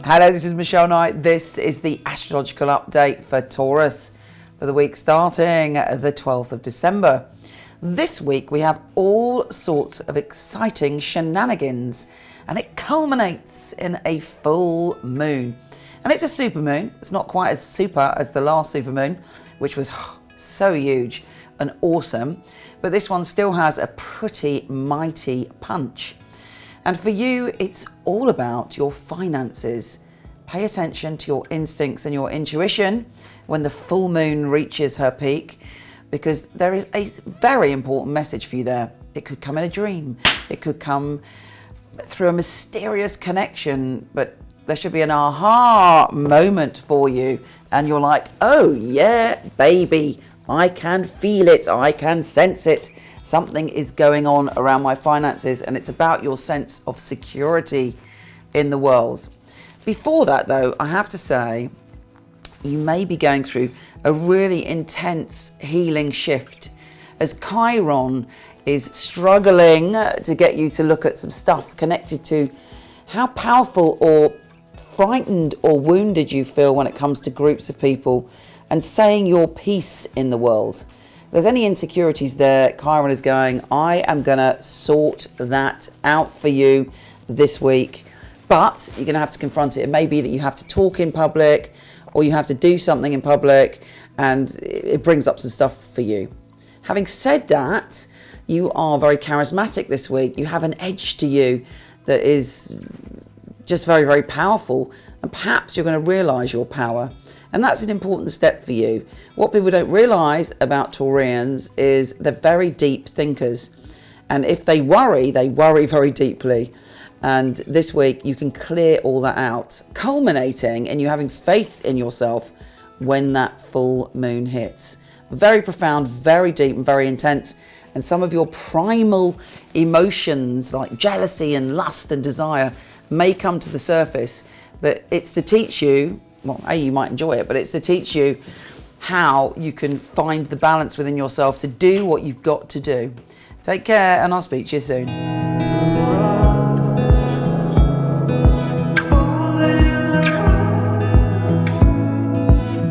Hello, this is Michele Knight. This is the astrological update for Taurus for the week starting the 12th of December. This week we have all sorts of exciting shenanigans, and it culminates in a full moon. And it's a super moon. It's not quite as super as the last super moon, which was so huge and awesome, but this one still has a pretty mighty punch. And for you, it's all about your finances. Pay attention to your instincts and your intuition when the full moon reaches her peak, because there is a very important message for you there. It could come in a dream. It could come through a mysterious connection, but there should be an aha moment for you. And you're like, oh yeah, baby, I can feel it. I can sense it. Something is going on around my finances, and it's about your sense of security in the world. Before that, though, I have to say, you may be going through a really intense healing shift as Chiron is struggling to get you to look at some stuff connected to how powerful or frightened or wounded you feel when it comes to groups of people and saying your piece in the world. If there's any insecurities there, Chiron is going, I am going to sort that out for you this week. But you're going to have to confront it. It may be that you have to talk in public, or you have to do something in public, and it brings up some stuff for you. Having said that, you are very charismatic this week. You have an edge to you that is just very, very powerful. And perhaps you're going to realise your power. And that's an important step for you. What people don't realise about Taurians is they're very deep thinkers. And if they worry very deeply. And this week you can clear all that out, culminating in you having faith in yourself when that full moon hits. Very profound, very deep and very intense. And some of your primal emotions like jealousy and lust and desire may come to the surface. But it's to teach you, well, you might enjoy it, but it's to teach you how you can find the balance within yourself to do what you've got to do. Take care, and I'll speak to you soon.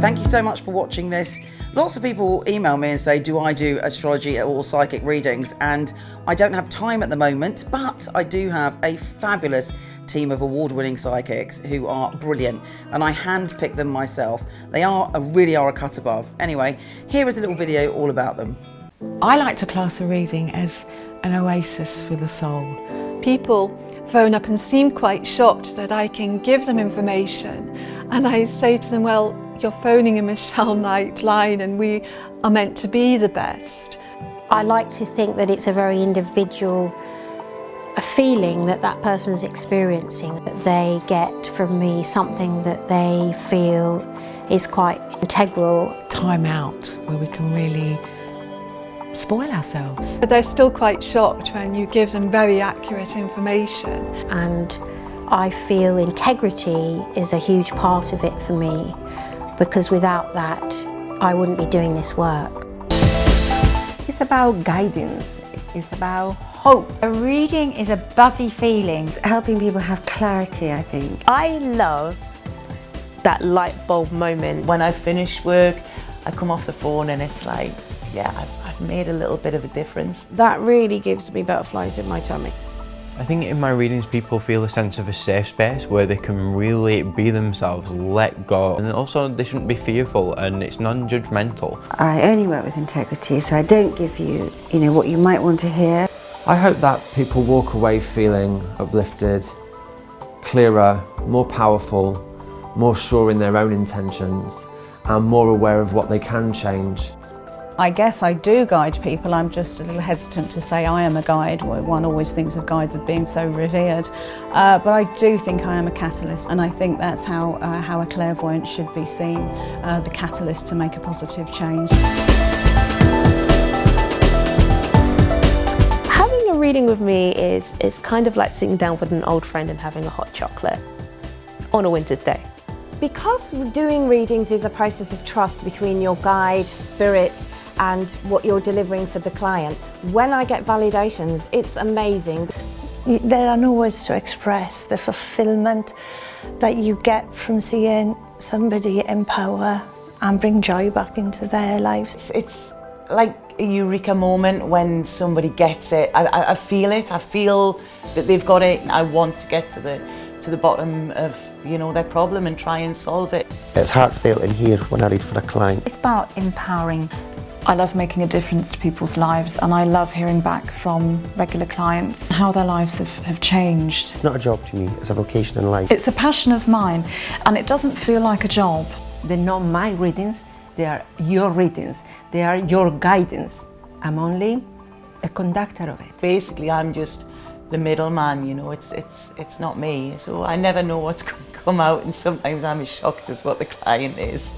Thank you so much for watching this. Lots of people email me and say, do I do astrology or psychic readings? And I don't have time at the moment, but I do have a fabulous team of award-winning psychics who are brilliant, and I handpick them myself. They really are a cut above. Anyway, here is a little video all about them. I like to class a reading as an oasis for the soul. People phone up and seem quite shocked that I can give them information, and I say to them, well, you're phoning a Michele Knight line and we are meant to be the best. I like to think that it's a very individual feeling that that person's experiencing, that they get from me something that they feel is quite integral. Time out where we can really spoil ourselves. But they're still quite shocked when you give them very accurate information. And I feel integrity is a huge part of it for me, because without that, I wouldn't be doing this work. It's about guidance, it's about hope. A reading is a buzzy feeling. It's helping people have clarity, I think. I love that light bulb moment. When I finish work, I come off the phone and it's like, yeah, I've made a little bit of a difference. That really gives me butterflies in my tummy. I think in my readings people feel a sense of a safe space where they can really be themselves, let go, and also they shouldn't be fearful, and it's non-judgmental. I only work with integrity, so I don't give you, what you might want to hear. I hope that people walk away feeling uplifted, clearer, more powerful, more sure in their own intentions, and more aware of what they can change. I guess I do guide people. I'm just a little hesitant to say I am a guide. One always thinks of guides as being so revered. But I do think I am a catalyst, and I think that's how a clairvoyant should be seen, the catalyst to make a positive change. Having a reading with me is kind of like sitting down with an old friend and having a hot chocolate on a winter's day. Because doing readings is a process of trust between your guide, spirit, and what you're delivering for the client, when I get validations, it's amazing. There are no words to express the fulfillment that you get from seeing somebody empower and bring joy back into their lives. It's like a eureka moment when somebody gets it. I feel it. I feel that they've got it. I want to get to the bottom of their problem and try and solve it. It's heartfelt in here when I read for a client. It's about empowering. I love making a difference to people's lives, and I love hearing back from regular clients how their lives have changed. It's not a job to me, it's a vocation in life. It's a passion of mine, and it doesn't feel like a job. They're not my readings, they are your readings, they are your guidance. I'm only a conductor of it. Basically, I'm just the middleman, it's not me. So I never know what's going to come out, and sometimes I'm as shocked as what the client is.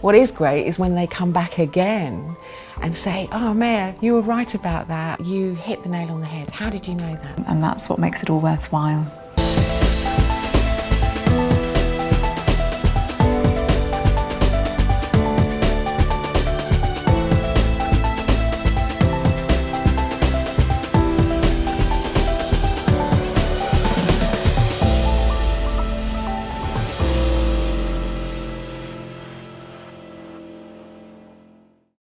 What is great is when they come back again and say, oh Maya, you were right about that. You hit the nail on the head. How did you know that? And that's what makes it all worthwhile.